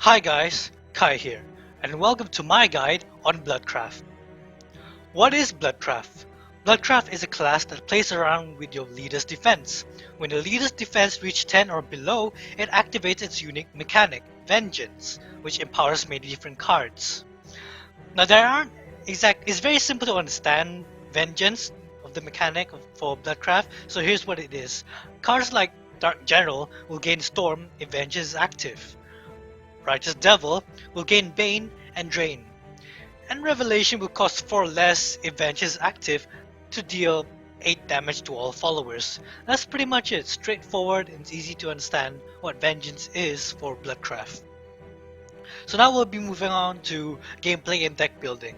Hi guys, Kai here, and welcome to my guide on Bloodcraft. What is Bloodcraft? Bloodcraft is a class that plays around with your leader's defense. When the leader's defense reaches 10 or below, it activates its unique mechanic, Vengeance, which empowers many different cards. Now it's very simple to understand Vengeance of the mechanic for Bloodcraft, so here's what it is. Cards like Dark General will gain Storm if Vengeance is active. Righteous Devil will gain Bane and Drain, and Revelation will cost 4 less if Vengeance is active to deal 8 damage to all followers. That's pretty much it, straightforward and it's easy to understand what Vengeance is for Bloodcraft. So now we'll be moving on to gameplay and deck building.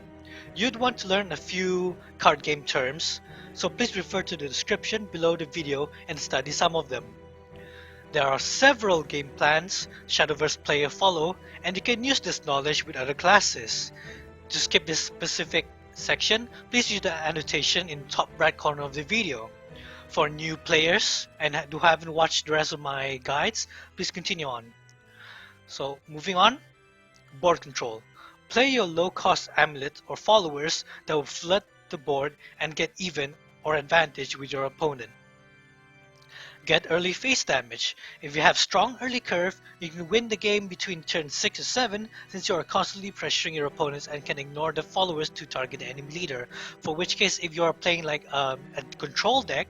You'd want to learn a few card game terms, so please refer to the description below the video and study some of them. There are several game plans Shadowverse player follow, and you can use this knowledge with other classes. To skip this specific section, please use the annotation in the top right corner of the video. For new players and who haven't watched the rest of my guides, please continue on. So moving on, board control. Play your low-cost amulet or followers that will flood the board and get even or advantage with your opponent. Get early face damage. If you have strong early curve, you can win the game between turns 6 to 7 since you are constantly pressuring your opponents and can ignore the followers to target the enemy leader. For which case, if you are playing like a control deck,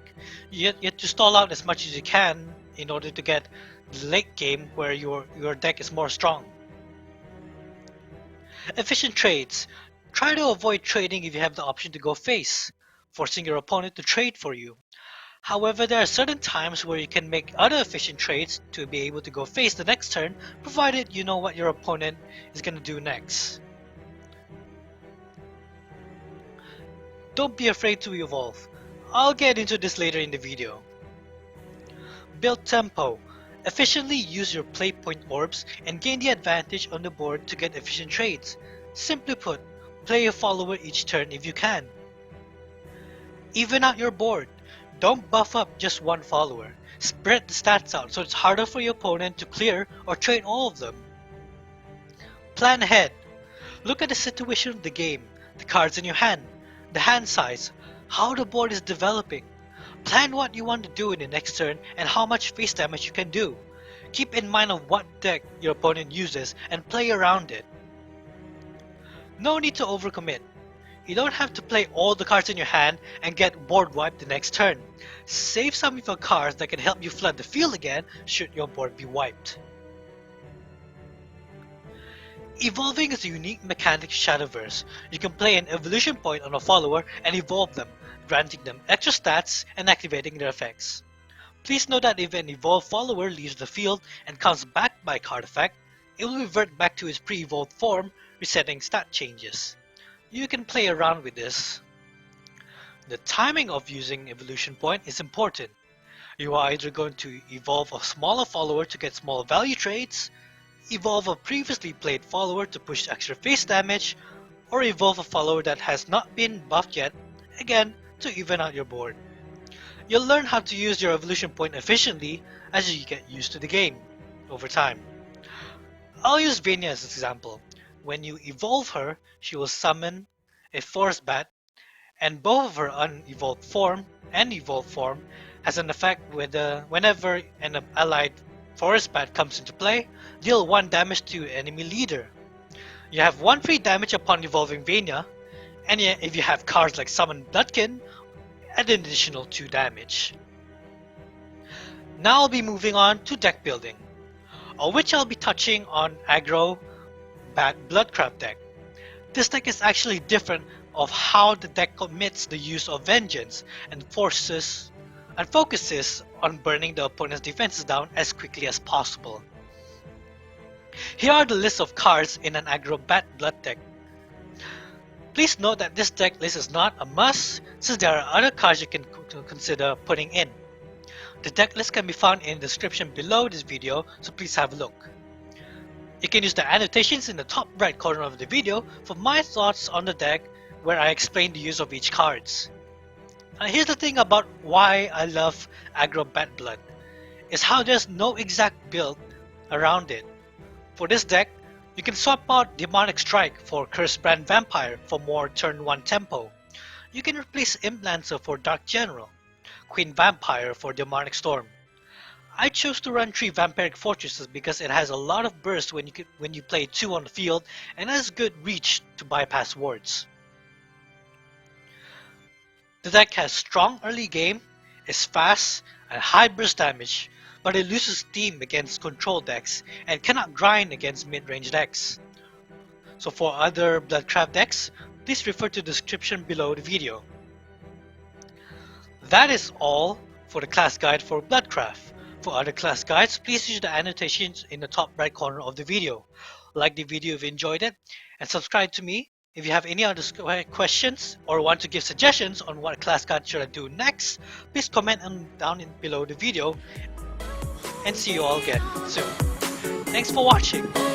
you have to stall out as much as you can in order to get the late game where your deck is more strong. Efficient trades. Try to avoid trading if you have the option to go face, forcing your opponent to trade for you. However, there are certain times where you can make other efficient trades to be able to go face the next turn, provided you know what your opponent is going to do next. Don't be afraid to evolve. I'll get into this later in the video. Build tempo. Efficiently use your play point orbs and gain the advantage on the board to get efficient trades. Simply put, play a follower each turn if you can. Even out your board. Don't buff up just one follower. Spread the stats out so it's harder for your opponent to clear or trade all of them. Plan ahead. Look at the situation of the game, the cards in your hand, the hand size, how the board is developing. Plan what you want to do in the next turn and how much face damage you can do. Keep in mind of what deck your opponent uses and play around it. No need to overcommit. You don't have to play all the cards in your hand and get board wiped the next turn. Save some of your cards that can help you flood the field again should your board be wiped. Evolving is a unique mechanic of Shadowverse. You can play an evolution point on a follower and evolve them, granting them extra stats and activating their effects. Please note that if an evolved follower leaves the field and comes back by card effect, it will revert back to its pre-evolved form, resetting stat changes. You can play around with this. The timing of using evolution point is important. You are either going to evolve a smaller follower to get small value trades, evolve a previously played follower to push extra face damage, or evolve a follower that has not been buffed yet, again to even out your board. You'll learn how to use your evolution point efficiently as you get used to the game over time. I'll use Vania as an example. When you evolve her, she will summon a Forest Bat, and both of her unevolved form and evolved form has an effect whenever an allied Forest Bat comes into play, deal 1 damage to enemy leader. You have 1 free damage upon evolving Vania, and if you have cards like Summon Bloodkin, add an additional 2 damage. Now I'll be moving on to deck building, which I'll be touching on Aggro Bloodcraft deck. This deck is actually different of how the deck commits the use of Vengeance and focuses on burning the opponent's defenses down as quickly as possible. Here are the list of cards in an Aggro Blood deck. Please note that this deck list is not a must since there are other cards you can consider putting in. The deck list can be found in the description below this video, so please have a look. You can use the annotations in the top right corner of the video for my thoughts on the deck where I explain the use of each cards. Here's the thing about why I love Aggro Blood, is how there's no exact build around it. For this deck, You can swap out Demonic Strike for Curse Brand Vampire for more turn 1 tempo. You can replace Imp Lancer for Dark General, Queen Vampire for Demonic Storm. I chose to run 3 Vampiric Fortresses because it has a lot of burst when you play 2 on the field and has good reach to bypass wards. The deck has strong early game, is fast, and high burst damage, but it loses steam against control decks and cannot grind against mid-range decks. So for other Bloodcraft decks, please refer to the description below the video. That is all for the class guide for Bloodcraft. For other class guides, please use the annotations in the top right corner of the video. Like the video if you enjoyed it, and subscribe to me. If you have any other questions or want to give suggestions on what class guide should I do next, please comment down below the video, and see you all again soon. Thanks for watching!